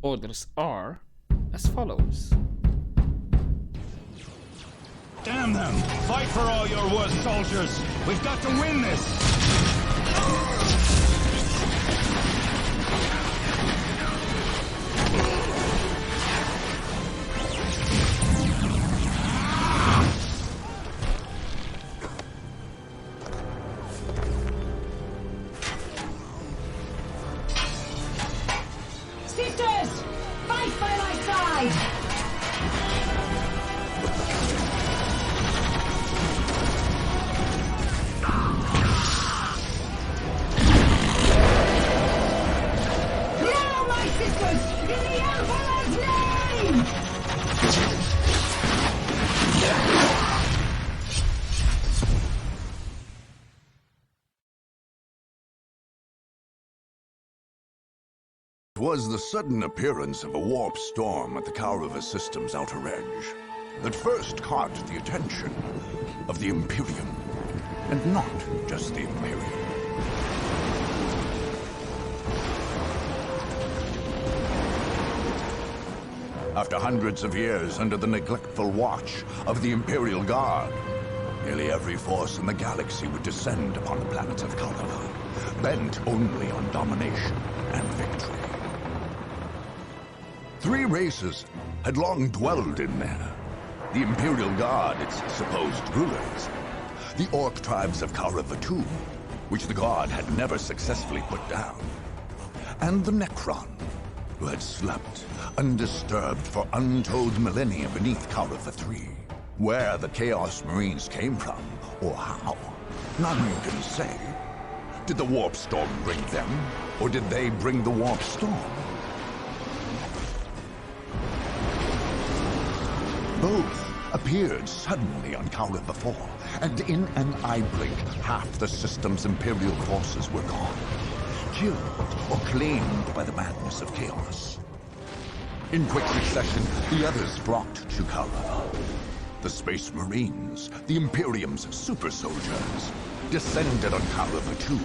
Orders are as follows. Damn them! Fight for all your worst soldiers! We've got to win this! Sisters! Fight by my side! In the Emperor's name! It was the sudden appearance of a warp storm at the Kaurava system's outer edge that first caught the attention of the Imperium, and not just the Imperium. After hundreds of years under the neglectful watch of the Imperial Guard, nearly every force in the galaxy would descend upon the planet of Kaurava, bent only on domination and victory. 3 races had long dwelled in there. The Imperial Guard, its supposed rulers, the Orc tribes of Kaurava II, which the Guard had never successfully put down, and the Necron, who had slept undisturbed for untold millennia beneath Kaurava III. Where the Chaos Marines came from, or how, none can say. Did the Warp Storm bring them, or did they bring the Warp Storm? Both appeared suddenly on Kaurava IV, and in an eye blink, half the system's Imperial forces were gone, killed or claimed by the madness of chaos. In quick succession, the others flocked to Kaurava. The Space Marines, the Imperium's super soldiers, descended on Kaurava II,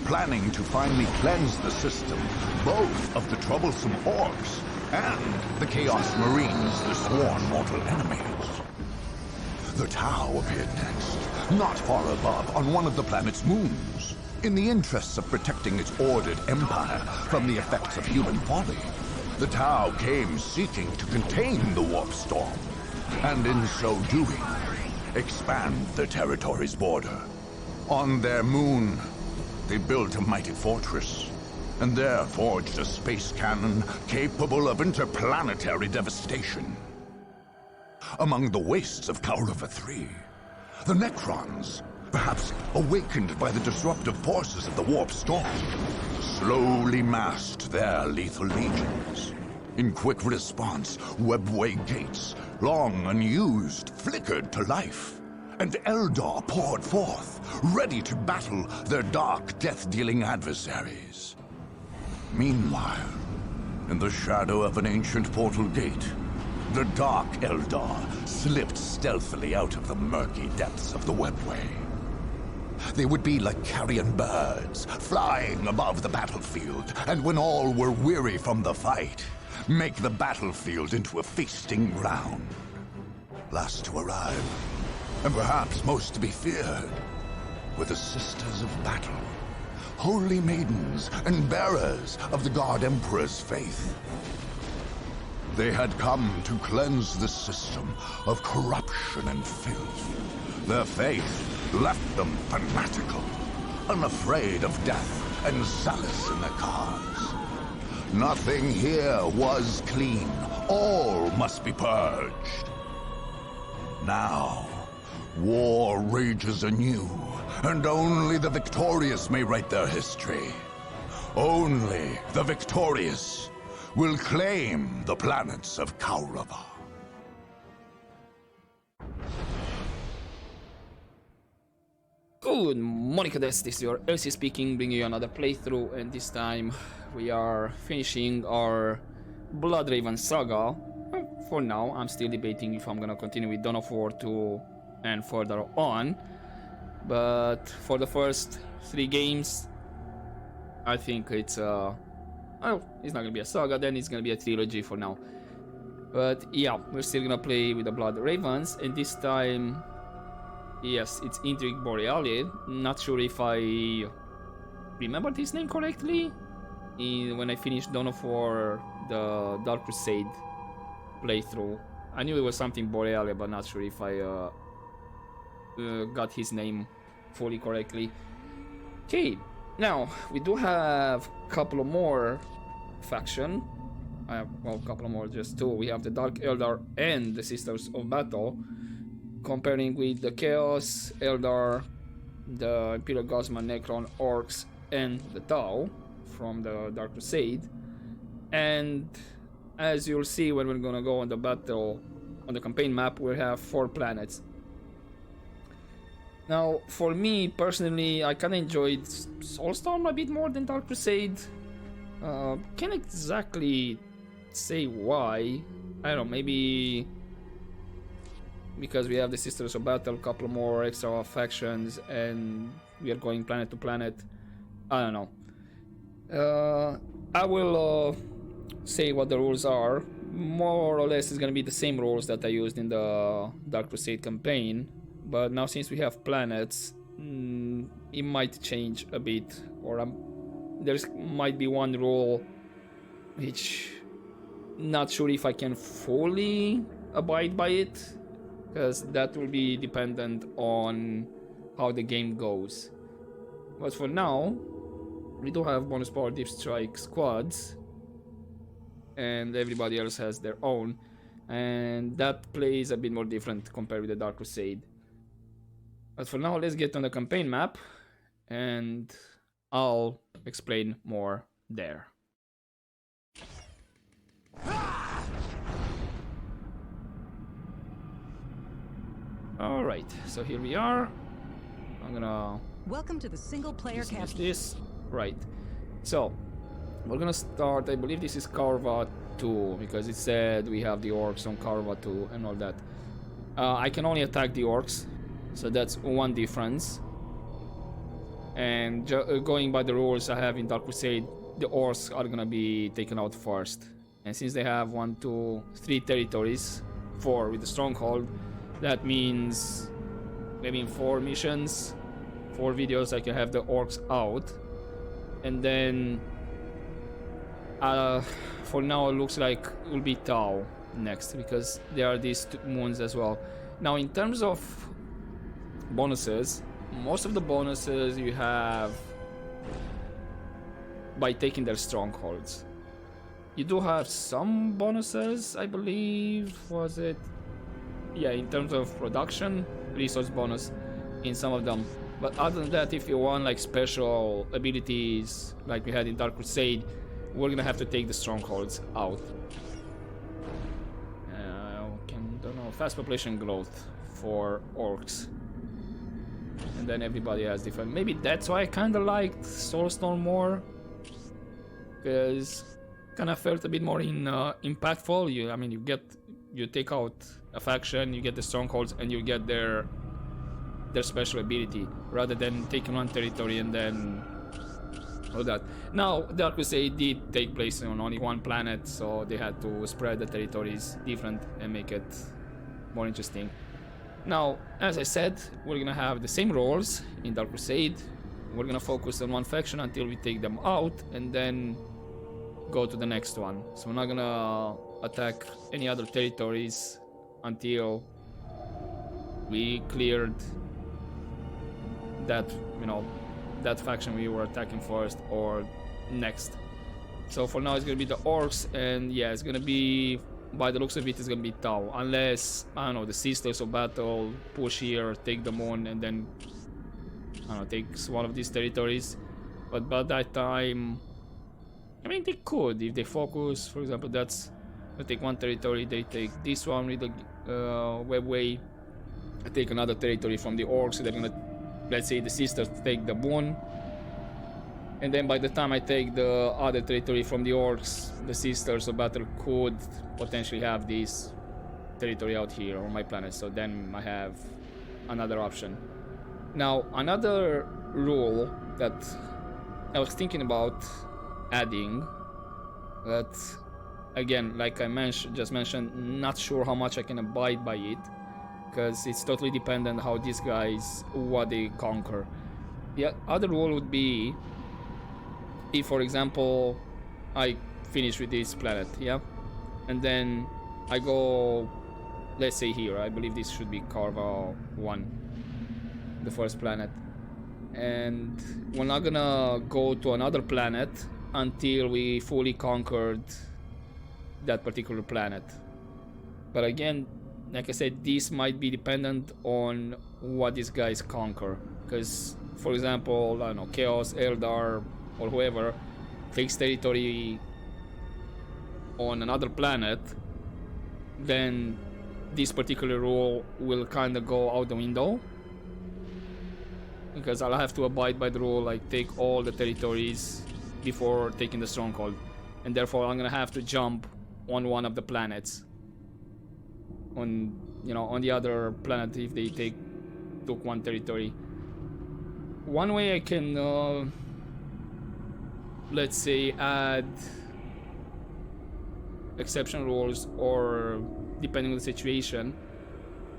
planning to finally cleanse the system, both of the troublesome orcs and the Chaos Marines, the sworn mortal enemies. The Tau appeared next, not far above, on one of the planet's moons. In the interests of protecting its ordered empire from the effects of human folly, the Tau came seeking to contain the Warp Storm, and in so doing, expand the territory's border. On their moon, they built a mighty fortress, and there forged a space cannon capable of interplanetary devastation. Among the wastes of Kaurava III, the Necrons, perhaps awakened by the disruptive forces of the Warp Storm, slowly massed their lethal legions. In quick response, webway gates, long unused, flickered to life, and Eldar poured forth, ready to battle their dark, death-dealing adversaries. Meanwhile, in the shadow of an ancient portal gate, the Dark Eldar slipped stealthily out of the murky depths of the webway. They would be like carrion birds, flying above the battlefield, and when all were weary from the fight, make the battlefield into a feasting ground. Last to arrive, and perhaps most to be feared, were the Sisters of Battle, holy maidens and bearers of the God Emperor's faith. They had come to cleanse the system of corruption and filth. Their faith left them fanatical, unafraid of death and zealous in their cause. Nothing here was clean. All must be purged. Now, war rages anew, and only the victorious may write their history. Only the victorious will claim the planets of Kaurava. Good morning, this is your LC speaking, bringing you another playthrough, and this time we are finishing our Bloodraven saga. For now, I'm still debating if I'm gonna continue with Dawn of War 2 and further on, but for the first 3 games, I think it's Oh, it's not gonna be a saga, then it's gonna be a trilogy for now. But yeah, we're still gonna play with the Blood Ravens, and this time, yes, it's Intrigue Borealis. Not sure if I remembered his name correctly when I finished Dawn of War, the Dark Crusade playthrough. I knew it was something Borealis, but not sure if I got his name fully correctly. Okay, now we do have a couple of more faction. Well, a couple of more, just two. We have the Dark Eldar and the Sisters of Battle, comparing with the Chaos Eldar, the Imperial Guardsman, Necron, Orcs, and the Tau from the Dark Crusade. And as you'll see when we're gonna go on the battle, on the campaign map, we have 4 planets. Now, for me personally, I kinda enjoyed Soulstorm a bit more than Dark Crusade. Can't exactly say why. I don't know, maybe because we have the Sisters of Battle, a couple more extra factions, and we are going planet to planet. I don't know. I will say what the rules are. More or less, it's gonna be the same rules that I used in the Dark Crusade campaign. But now, since we have planets, it might change a bit, or there might be one rule which not sure if I can fully abide by it, because that will be dependent on how the game goes. But for now, we do have bonus power deep strike squads, and everybody else has their own, and that plays a bit more different compared with the Dark Crusade. But for now, let's get on the campaign map, and I'll explain more there. Alright, so here we are. I'm gonna... Welcome to the single-player campaign. This, right. So, we're gonna start, I believe this is Karva 2, because it said we have the orcs on Karva 2 and all that. I can only attack the orcs, so that's one difference. And going by the rules I have in Dark Crusade, the orcs are gonna be taken out first. And since they have 1, 2, 3 territories, 4 with the stronghold, that means maybe in 4 missions, 4 videos, I can have the orcs out. And then for now it looks like it will be Tau next, because there are these 2 moons as well. Now, in terms of bonuses, most of the bonuses you have by taking their strongholds. You do have some bonuses, I believe, was it? Yeah, in terms of production, resource bonus in some of them. But other than that, if you want like special abilities like we had in Dark Crusade, we're gonna have to take the strongholds out. Don't know, fast population growth for orcs. And then everybody has different. Maybe that's why I kinda liked Soulstorm more, because kinda felt a bit more impactful. I mean, you take out a faction, you get the strongholds, and you get their special ability, rather than taking one territory and then all that. Now, Dark Crusade did take place on only one planet, so they had to spread the territories different and make it more interesting. Now, as I said, we're gonna have the same roles in Dark Crusade. We're gonna focus on one faction until we take them out, and then go to the next one. So we're not gonna attack any other territories until we cleared that, that faction we were attacking first or next. So for now it's gonna be the orcs, and yeah, it's gonna be, by the looks of it, it's gonna be Tau, unless, I don't know, the Sisters of Battle push here, take the moon, and then, I don't know, takes one of these territories. But by that time, I mean, they could, if they focus. For example, that's, they take one territory, they take this one with the webway, I take another territory from the orcs, so they're gonna, let's say the Sisters take the moon, and then by the time I take the other territory from the orcs, the Sisters of Battle could potentially have this territory out here on my planet, so then I have another option. Now, another rule that I was thinking about adding But again, like I just mentioned, not sure how much I can abide by it, because it's totally dependent how these guys, what they conquer. The other rule would be if, for example, I finish with this planet, yeah, and then I go, let's say here, I believe this should be Carva 1, the first planet, and we're not gonna go to another planet until we fully conquered that particular planet. But again, like I said, this might be dependent on what these guys conquer, because for example, I don't know, Chaos, Eldar, or whoever takes territory on another planet, then this particular rule will kind of go out the window, because I'll have to abide by the rule, like take all the territories before taking the stronghold, and therefore I'm gonna have to jump on one of the planets, on, you know, on the other planet if they took one territory. One way I can let's say add exception rules, or depending on the situation,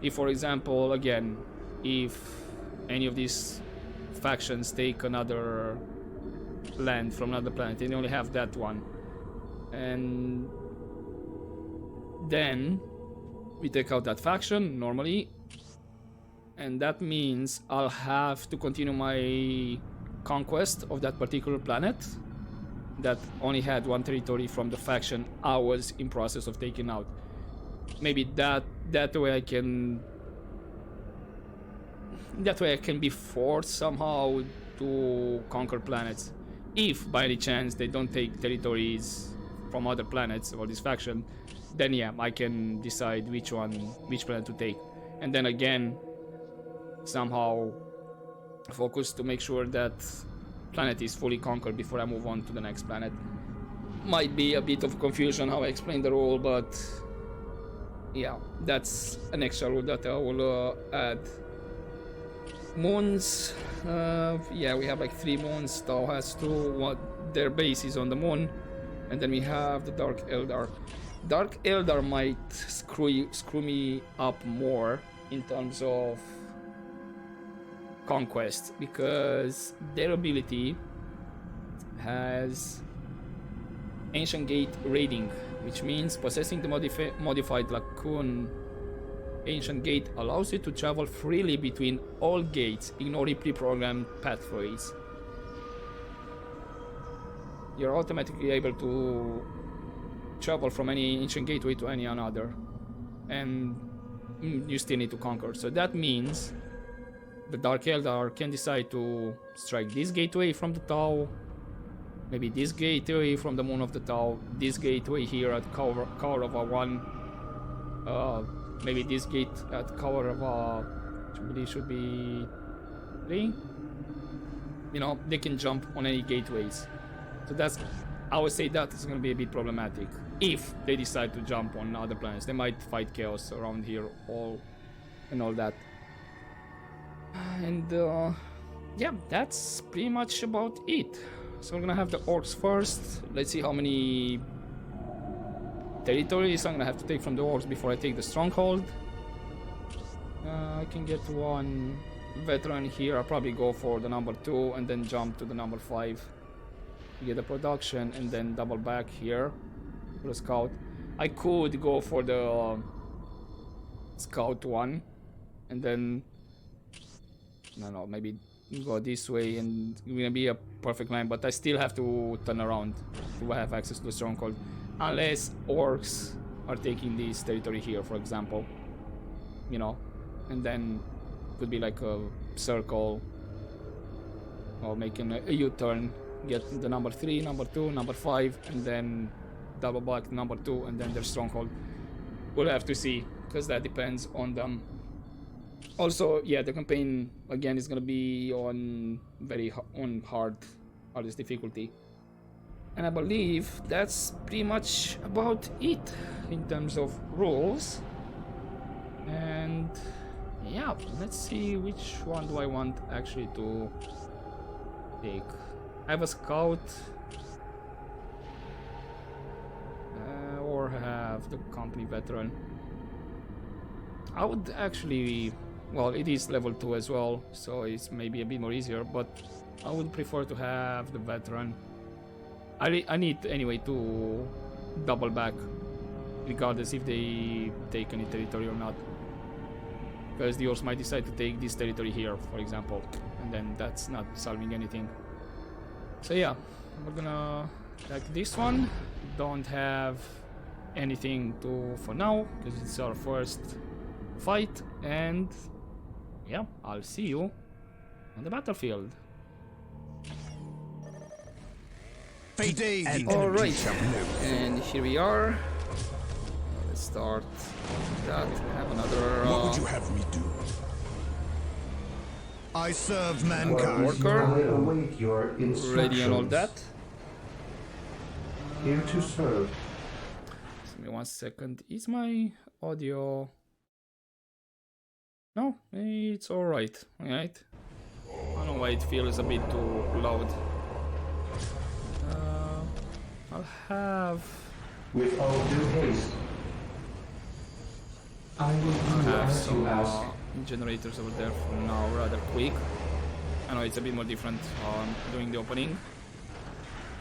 if for example, again, if any of these factions take another land from another planet, they only have that one, and then we take out that faction normally, and that means I'll have to continue my conquest of that particular planet that only had one territory from the faction I was in process of taking out. Maybe that way I can be forced somehow to conquer planets. If by any chance they don't take territories from other planets or this faction, then yeah, I can decide which planet to take, and then again somehow focus to make sure that planet is fully conquered before I move on to the next planet. Might be a bit of confusion how I explain the rule, but yeah, that's an extra rule that I will add. Moons, yeah, we have like 3 moons. Tau has 2. What their base is on the moon, and then we have the Dark Eldar. Dark Eldar might screw me up more in terms of conquest, because their ability has Ancient Gate Raiding, which means possessing the modified Lacoon Ancient Gate allows you to travel freely between all gates, ignoring pre-programmed pathways. You're automatically able to travel from any ancient gateway to any another, and you still need to conquer. So that means the Dark Eldar can decide to strike this gateway from the Tau, maybe this gateway from the Moon of the Tau, this gateway here at Kaurava 1, maybe this gate at Kaurava, which I believe should be 3. You know, they can jump on any gateways. So that's, I would say that is going to be a bit problematic. If they decide to jump on other planets, they might fight chaos around here, all that. And yeah, that's pretty much about it. So we're gonna have the orcs first. Let's see how many territories I'm gonna have to take from the orcs before I take the stronghold. I can get 1 veteran here. I'll probably go for the number 2 and then jump to the number 5 to get the production, and then double back here for the scout. I could go for the scout 1 and then no, maybe go this way, and it's gonna be a perfect line, but I still have to turn around to have access to the stronghold, unless orcs are taking this territory here, for example, you know, and then could be like a circle or making a U-turn, get the number 3, number 2, number 5, and then double back to number 2, and then their stronghold. We'll have to see, because that depends on them. Also, yeah, the campaign again is gonna be on hardest difficulty, and I believe that's pretty much about it in terms of rules. And yeah, let's see which one do I want actually to take. I have a scout. have the company veteran. I would actually, well, it is level 2 as well, so it's maybe a bit more easier, but I would prefer to have the veteran. I need anyway to double back, regardless if they take any territory or not. Because the Orcs might decide to take this territory here, for example, and then that's not solving anything. So yeah, we're gonna attack this one. Don't have anything to for now, because it's our first fight, and yeah, I'll see you on the battlefield. Alright, and here we are. Let's start that. Have another What would you have me do? I serve mankind. worker I await your instructions. ready and all that. Here to serve. Give me 1 second. Is my audio? No, it's alright. Alright. I don't know why it feels a bit too loud. I'll have With all due haste. I will do as you ask. generators over there for now, rather quick. I know it's a bit more different doing the opening,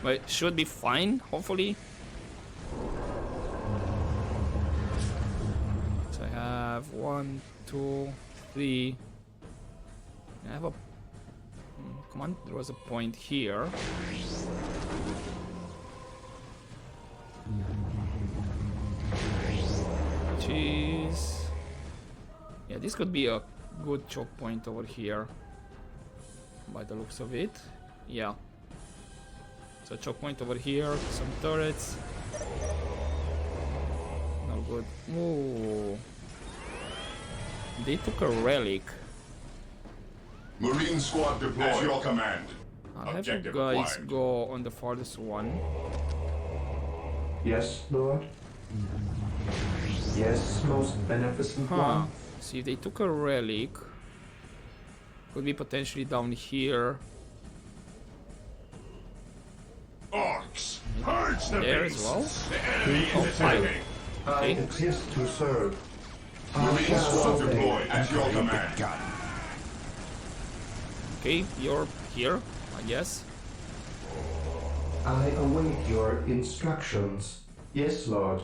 but it should be fine, hopefully. So I have 1, 2, 3. I have a come on, there was a point here. Jeez. Yeah, this could be a good choke point over here, by the looks of it. Yeah. So choke point over here, some turrets. No good. Ooh. They took a relic. Marine squad deployed. At your command. I'll have you Objective guys acquired. go on the farthest one. Yes, Lord. Yes, most beneficent Huh. one. See if they took a relic. Could be potentially down here. Orcs, purge the There as beasts. well. The enemy Oh, is fine. attacking. I Okay. exist to serve. I Marine shall squad obey. deployed. At your command. Okay, you're here, I guess. I await your instructions. Yes, Lord.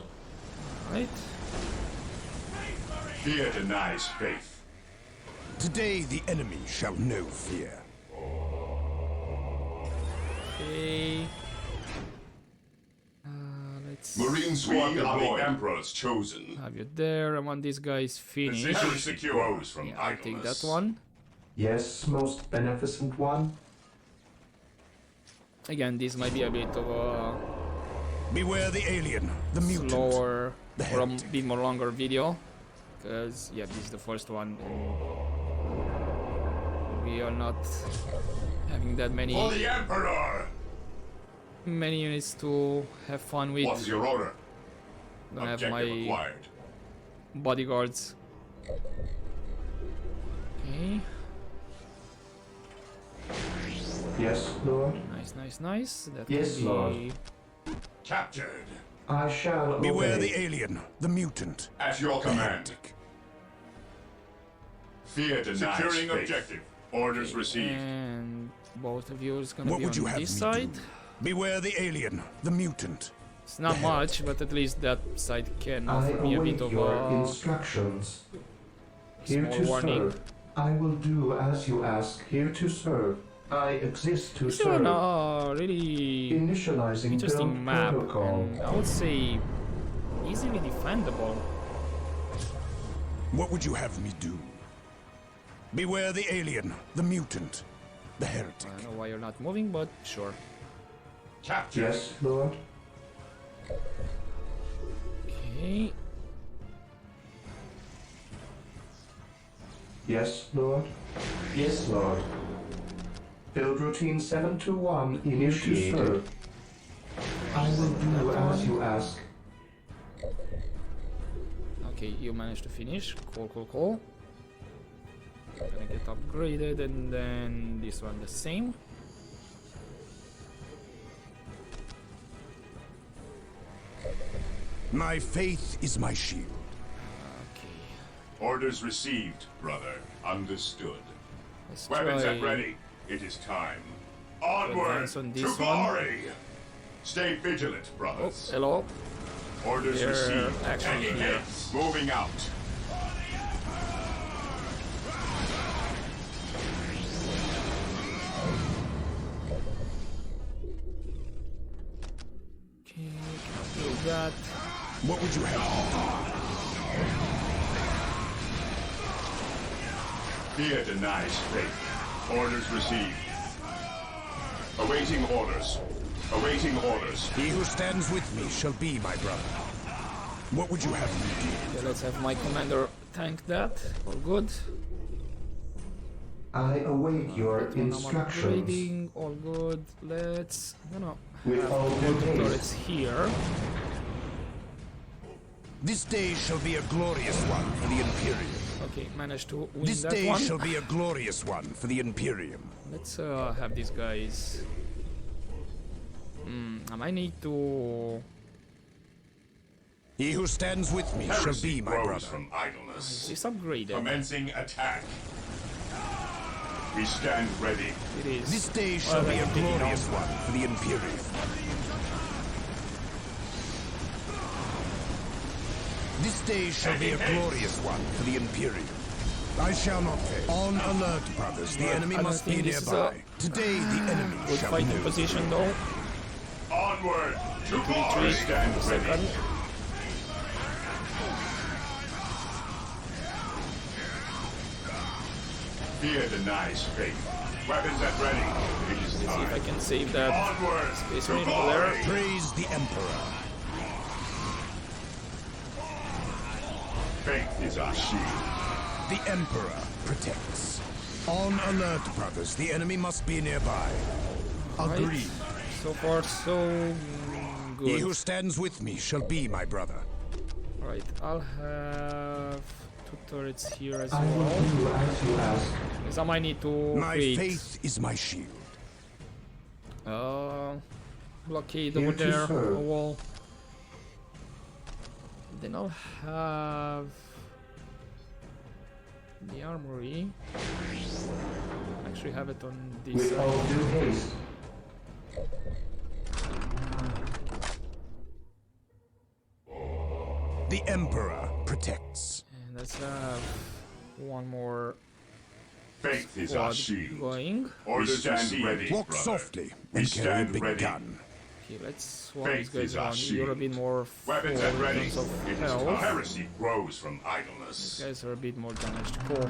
Right. Fear denies faith. Today the enemy shall know fear. Okay. Let's Marine squad deployed. The Emperor's chosen. have you there. I want these guys finished. Position secure. From Yeah, I'll take idleness. that one. Yes, most beneficent one. Again, this might be a bit of a Beware the alien, the mutant. slower The or a heretic. bit more longer video. Because, yeah, this is the first one. And we are not having that For many the Emperor. units to have fun with. What's your order? Don't have Objective my acquired. bodyguards. Okay, Yes, Lord. nice. That Yes, can be Lord. Captured. I shall Beware obey. the alien, the mutant. At your The command. heretic. Fear denies Securing faith. objective. Orders received. And both of you is gonna What be would you on have this me side. do? Beware the alien, the mutant. It's not much, but at least that side can I offer me a await bit of your a instructions. Here small to warning. serve. I will do as you ask. Here to serve. I exist to It's serve. a really Initializing interesting build map, protocol. and I would say easily defendable. What would you have me do? Beware the alien, the mutant, the I heretic. don't know why you're not moving, but sure. Captured. Yes, Lord. Okay, Yes, Lord. Yes, Lord. Build routine 721 initiated. I will do as you ask. okay, you managed to finish. Cool. Gonna get upgraded, and then this one the same. My faith is my shield. Okay. Orders received, brother. Understood. Let's Weapons try. at ready. It is time. Onward advance on to this glory. Stay vigilant, Oh, brothers. hello. Orders They're received. actually Any here. hits? Moving out. Okay, do that. What would you have? Fear denies faith. Orders received. Awaiting orders. Awaiting orders. He who stands with me shall be my brother. What would you have me do? Okay, let's have my commander tank that. All good. I await your That one I'm instructions. upgrading. All good. Let's. No. With all due The haste. turrets here. This day shall be a glorious one for the Imperium. Okay, managed to win This that day one. shall be a glorious one for the Imperium. Let's have these guys. I might need to. He who stands with me shall Heresy be my grows brother. from idleness. It's upgraded. Commencing attack. We stand ready. It is. This day shall be a I'm taking glorious down. one for the Imperium. This day shall be a glorious one for the Imperium. I shall not fail. On alert, brothers. The enemy I don't must be think this is nearby. Today, the enemy Good shall fighting know. position though. Onward to glory. Retreat. Stand ready. Second. Fear denies faith. Weapons at ready. It is See if I time. can save that. Onward Space to Marine over there. glory. Praise the Emperor. Faith is our shield. The Emperor protects. On alert, brothers. The enemy must be nearby. Right. Agreed. So far, so He who good. stands with me shall be my brother. Right, I'll have 2 turrets here as I will well. do as you ask. Because I might need to My create faith is my shield. blockade Here over to there, a serve. wall. Then I'll have the armory. Actually have it on this With side. all due haste. The Emperor protects. And let's have one more Faith is our squad shield. going. We Orders stand received. ready, Walk brother. softly We and carry a stand big ready. gun. Okay, let's swap Faith these guys is our around. You're a shield. bit more full Weapons in at ready. terms of It is health. time. Heresy grows from These idleness. guys are a bit more damaged. Cool.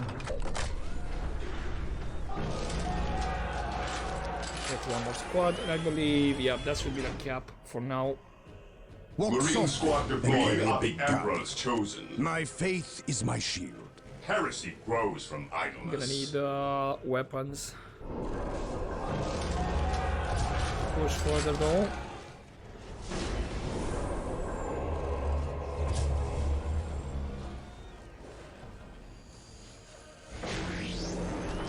Get one more squad, and I believe, yeah, that should be the cap for now. Walk Marine softly squad and deployed carry a are the big gun. Emperor's chosen. My faith is my shield. Heresy grows from I'm gonna idleness. need weapons. Push further though.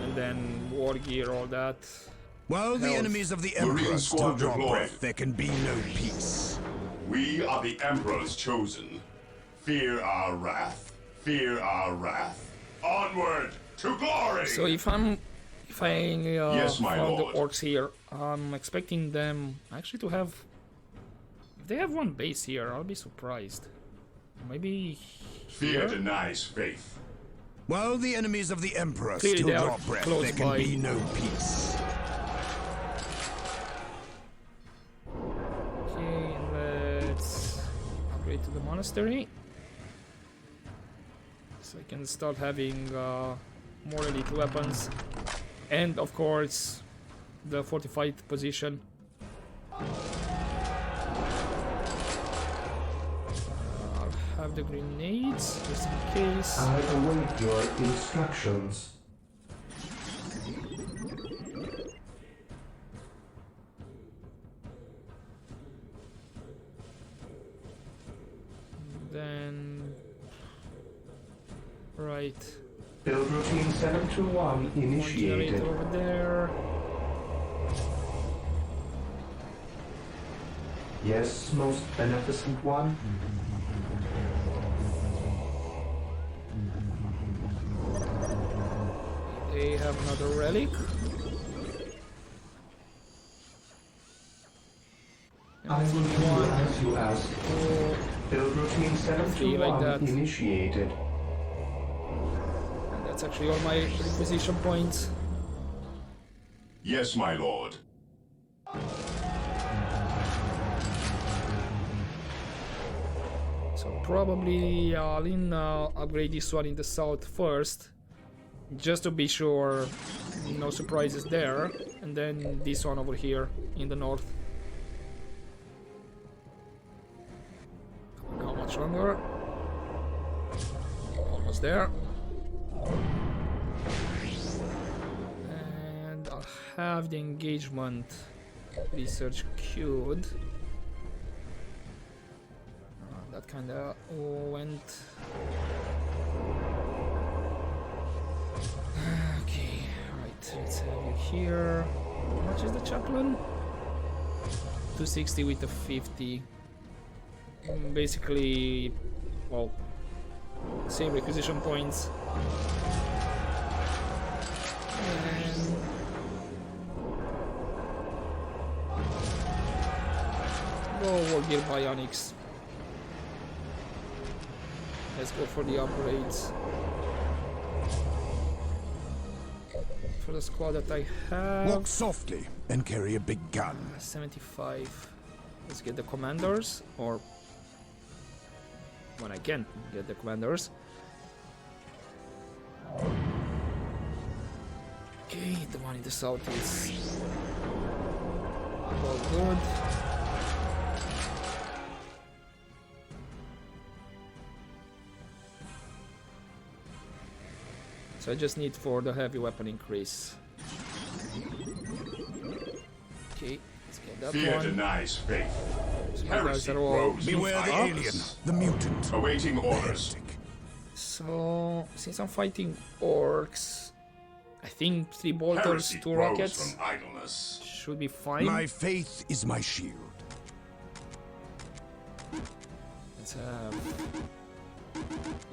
And then war gear, all that. While the Health. enemies of the Marine Emperor squad still draw deployed. breath, there can be no peace. We are the Emperor's chosen. Fear our wrath. Fear our wrath. Onward to glory! So if I Yes, my found lord. the orcs here, I'm expecting them actually to have. If they have one base here, I'll be surprised. Maybe Fear here? denies faith. While the enemies of the Emperor Clearly still they are draw breath, close there can by. be no peace. Okay, let's upgrade to the monastery. So I can start having more elite weapons. And of course, the fortified position. I'll have the grenades, just in case. I await your instructions. Then... Right. Build routine 721 One initiated. generator over there. Yes, most beneficent one. Okay, have another relic. I will do as you ask. Build routine like that. 721 initiated. And that's actually all my requisition points. Yes, my lord. So probably I'll upgrade this one in the south first, just to be sure no surprises there, and then this one over here in the north. How much longer? Almost there. And I'll have the engagement research queued. That kinda went. Okay, right, let's have you here. How much is the chaplain? 260 with the 50. Basically, well, same requisition points. And go Wargear Bionics. Let's go for the upgrades. For the squad that I have. Walk softly and carry a big gun. 75. Let's get the commanders, or when I can get the commanders. Okay, the one in the south is all good. So I just need for the heavy weapon increase. Okay, let's get that Fear one. denies faith. So you guys Heresy are all grows Beware the defiant. alien, the mutant, Awaiting the orders. heretic. So since I'm fighting orcs, I think 3 bolters, Heresy 2 grows rockets from idleness. should be fine. My faith is my shield. Let's have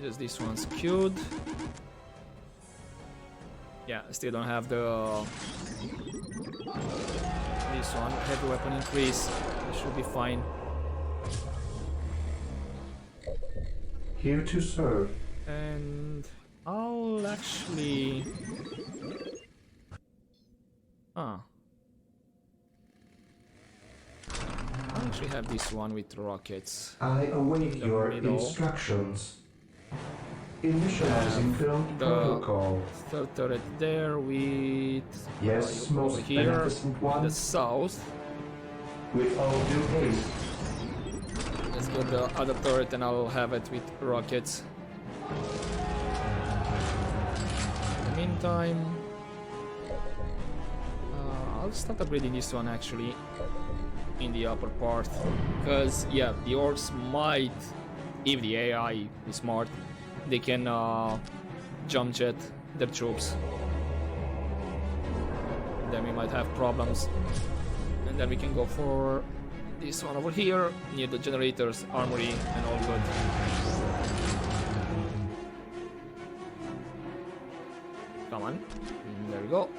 just this one's queued. Yeah, I still don't have the this one heavy weapon increase. It should be fine. Here to serve. And I'll actually I'll actually have this one with rockets. I await The your middle. instructions. Initializing build The protocol. third turret there with Yes, over most here, beneficent one. the south. With all due haste. Let's get the other turret and I'll have it with rockets. In the meantime, I'll start upgrading this one actually in the upper part, because yeah, the orcs might, if the AI is smart, they can jump jet their troops. Then we might have problems, and then we can go for this one over here near the generators, armory, and all good. Come on, there we go.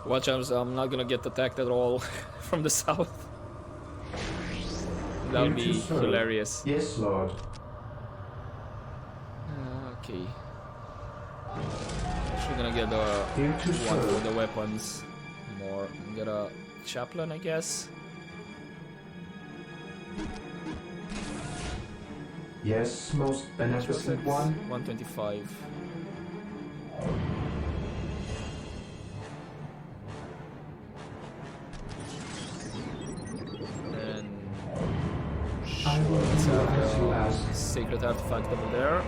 Watch out, I'm not gonna get attacked at all from the south. That would be hilarious. Yes, Lord. Okay. Actually gonna get the Here to one for serve. the weapons more. Get a chaplain, I guess. Yes, most beneficent one. 125. Then I will let's do have as you the ask. sacred artifact over there.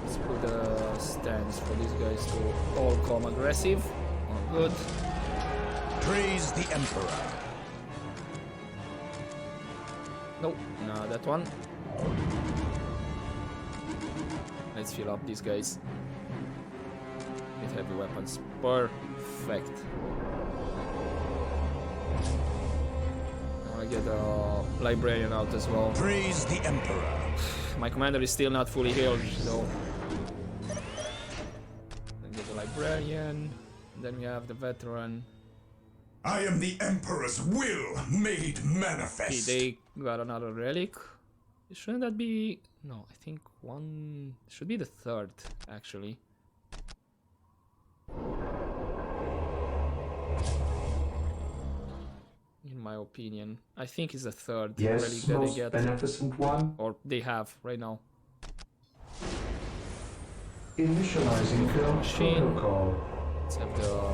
Let's put the stands for these guys to all come aggressive. All good. Praise the Emperor. Nope, no, that one. Let's fill up these guys with heavy weapons. Perfect. I wanna get a librarian out as well. Praise the Emperor. My commander is still not fully healed, so then get the librarian. Then we have the veteran. I am the Emperor's will made Okay, manifest. they got another relic. Shouldn't that be? No, I think one should be the third actually. In my opinion, I think it's the third relic Yes, that they most get, beneficent one. or they have right now. Initializing film Machine. protocol. Let's have the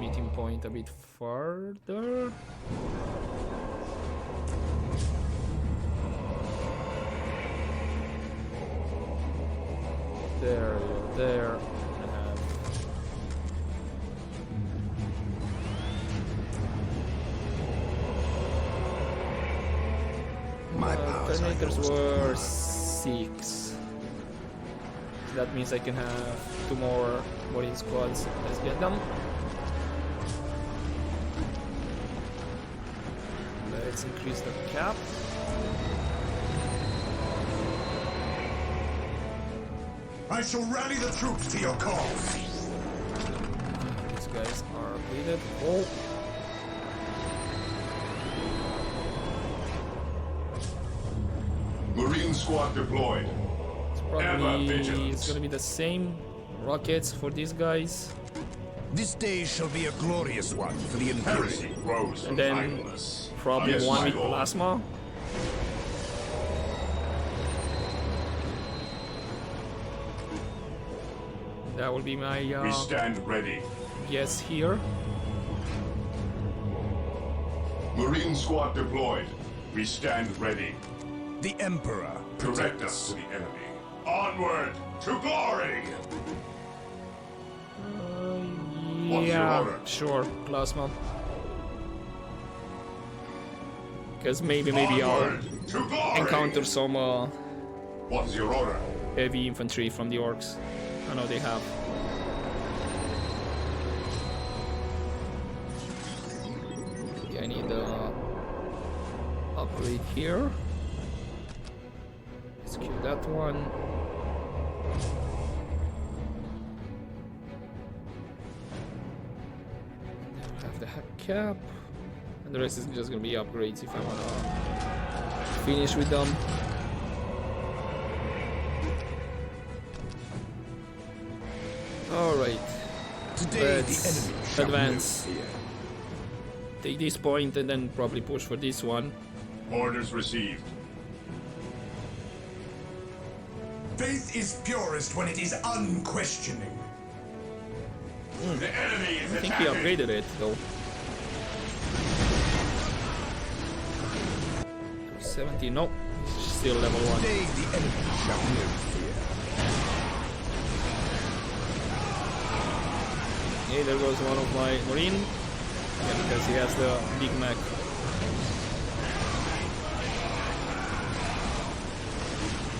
meeting point a bit further. There, there. And My powers are Terminators yours. were 6. That means I can have 2 more Marine squads. Let's get them. Let's increase the cap. I shall rally the troops to your cause. These guys are bleeded. Oh, Marine squad deployed. it's Ever probably vigilant. gonna be the same rockets for these guys. This day shall be a glorious one for the Imperial. Heresy grows from And then idleness. probably Yes, one my with lord. plasma. That will be my We stand ready. guess here. Marine squad deployed. We stand ready. The Emperor. Direct us to the enemy. Onward to glory! What's your Yeah, order? sure, plasma. Because maybe I'll Onward to glory! encounter some What's your order? heavy infantry from the orcs. I know they have. Okay, I need upgrade here. Let's kill that one. Then we'll have the hack cap. And the rest is just gonna be upgrades if I wanna finish with them. Alright, Today Let's the enemy shall advance. know fear. take this point and then probably push for this one. Orders received. Faith is purest when it is unquestioning. The enemy is I think he attacking. upgraded it though. 70, no, he's still level 1. Today the enemy shall know fear. Okay, there goes one of my marine. Yeah, because he has the big mech.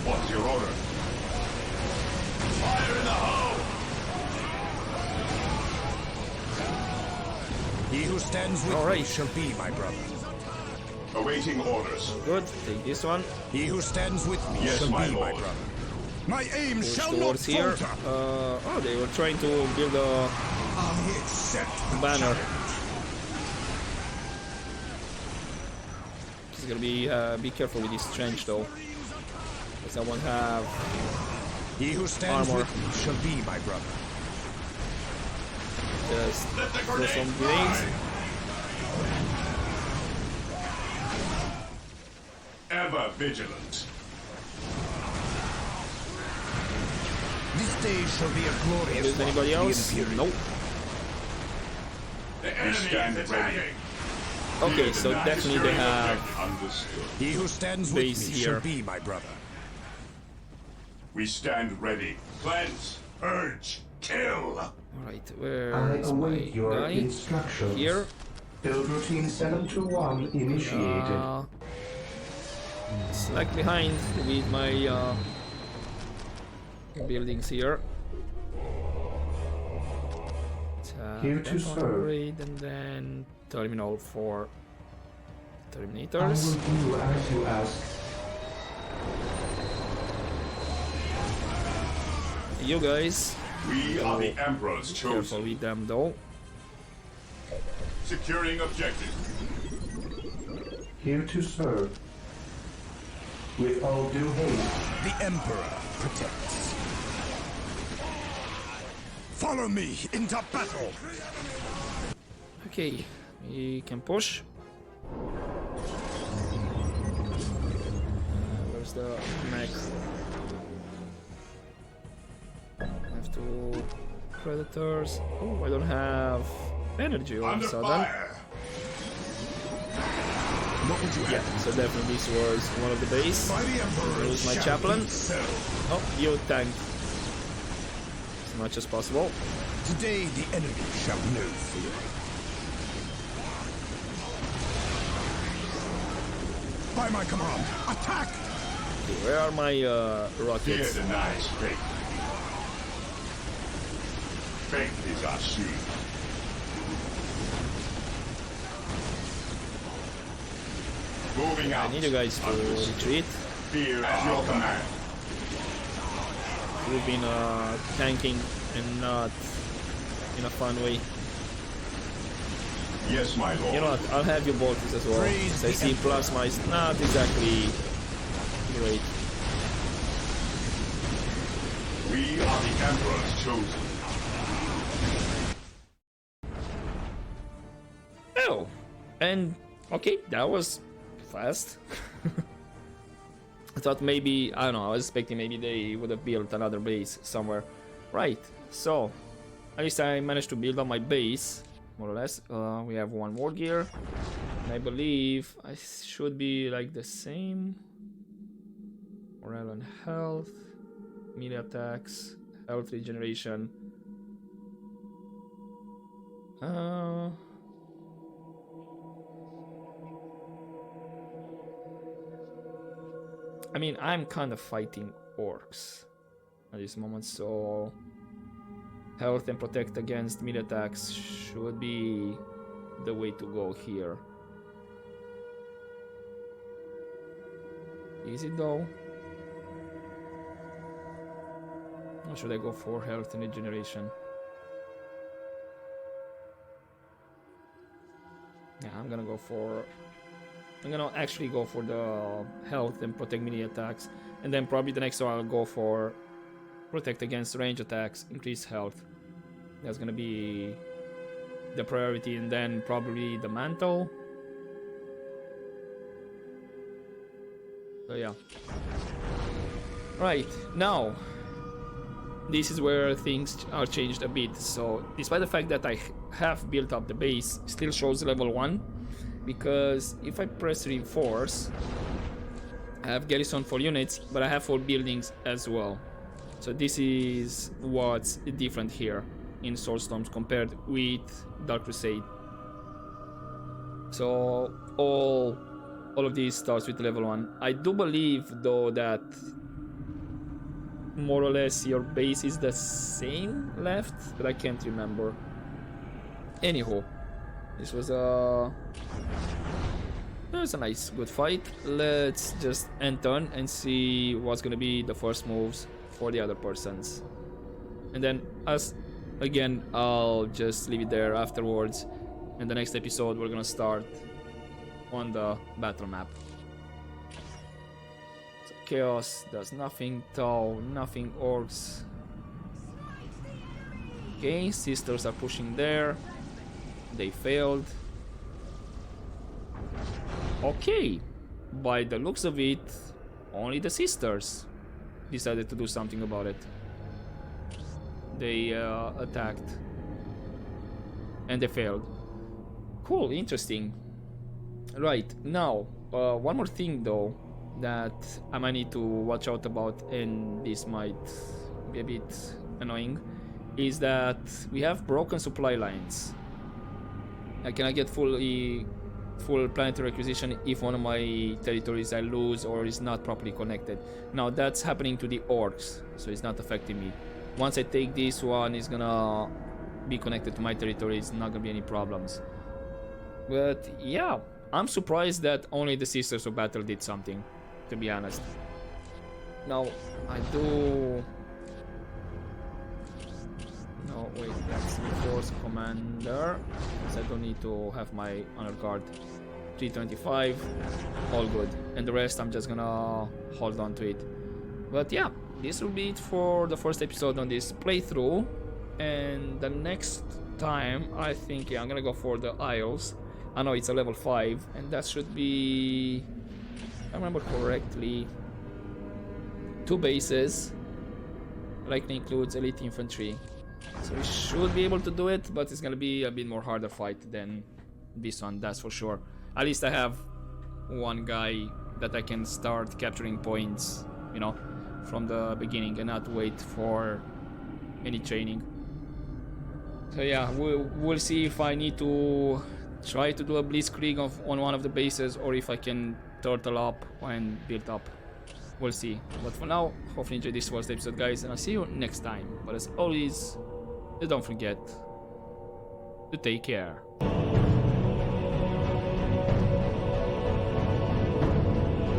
What's your order? Fire in the hole! He who stands with All me right. shall be my brother. Awaiting orders. Good, take this one. He who stands with me Yes, shall my be my lord. brother. My aim Push shall not towards here. falter. Oh, they were trying to build a I accept the banner. challenge. He's gonna be careful with this trench though. Because I won't have He who stands armor. with me shall be my brother. just Let the throw grenade some grenades. fly! Ever vigilant. This day shall be a glorious Is one anybody for the else? Imperial. Nope. The enemy stand is ready. attacking. Okay, so Denies definitely they hearing have object understood. He who stands base with me here. shall be my brother. We stand ready. Cleanse, purge, kill. Alright, I where is my await your guy? instructions. Here. Build routine 721 initiated. Slack behind with my buildings here. Here to that serve. upgrade and then terminal for I will Terminators. do as you ask. You guys, We are the Emperor's careful chosen. with them though. Securing objective. Here to serve. With all due haste. The Emperor protects. Follow me into battle. Okay, we can push. Where's the mech? I have two predators. Oh, I don't have energy all of a Under sudden. fire. What would you Yeah, have? so definitely this was one of the base. By the Emperor Lose my chaplain. Oh, you tank as much as possible. Today the enemy shall know fear. By my command, attack! Okay, where are my Fear rockets? denies faith. Faith is our shield. Moving out. I need you guys to retreat. Fear at your command. We've been tanking and not in a fun way. Yes, my lord. You know what? I'll have you bolters as well. Praise I the see Emperor. plasma is not exactly great. We are the Emperor's chosen. Oh, and okay, that was fast. I thought maybe, I don't know, I was expecting maybe they would have built another base somewhere. Right, so at least I managed to build up my base, more or less. We have one more gear, and I believe I should be like the same. Morale and health, melee attacks, health regeneration. I mean, I'm kind of fighting orcs at this moment, so health and protect against melee attacks should be the way to go here. Is it though? Or should I go for health and regeneration? Yeah, I'm gonna actually go for the health and protect melee attacks, and then probably the next one I'll go for protect against range attacks, increase health. That's gonna be the priority, and then probably the mantle. So yeah. Right, now this is where things are changed a bit. So despite the fact that I have built up the base, still shows level 1, because if I press reinforce, I have garrison for units, but I have for buildings as well. So this is what's different here in Soulstorms compared with Dark Crusade. So all of these starts with level 1. I do believe though that more or less your base is the same left, but I can't remember. Anyhow, this was a nice good fight. Let's just end turn and see what's gonna be the first moves for the other persons, and then again I'll just leave it there afterwards. In the next episode we're gonna start on the battle map. So chaos does nothing, Tau nothing, orcs. Okay, sisters are pushing there. They failed. Okay, by the looks of it, only the sisters decided to do something about it. They attacked and they failed. Cool, interesting. Right, now one more thing though that I might need to watch out about, and this might be a bit annoying, is that we have broken supply lines. I cannot get full planetary acquisition if one of my territories I lose or is not properly connected. Now that's happening to the orcs, so it's not affecting me. Once I take this one, it's gonna be connected to my territory, it's not gonna be any problems. But yeah, I'm surprised that only the Sisters of Battle did something, to be honest. Now, I do... No, wait, that's the Force Commander. Because I don't need to have my Honor Guard. 325, all good. And the rest, I'm just gonna hold on to it. But yeah, this will be it for the first episode on this playthrough. And the next time, I think, yeah, I'm gonna go for the Isles. I know it's a level 5, and that should be, if I remember correctly, 2 bases. Likely includes elite infantry. So we should be able to do it, but it's gonna be a bit more harder fight than this one, that's for sure. At least I have one guy that I can start capturing points, you know, from the beginning and not wait for any training. So yeah, we'll see if I need to try to do a blitzkrieg on one of the bases or if I can turtle up and build up. We'll see. But for now, hopefully you enjoyed this first episode, guys, and I'll see you next time. But as always, don't forget to take care.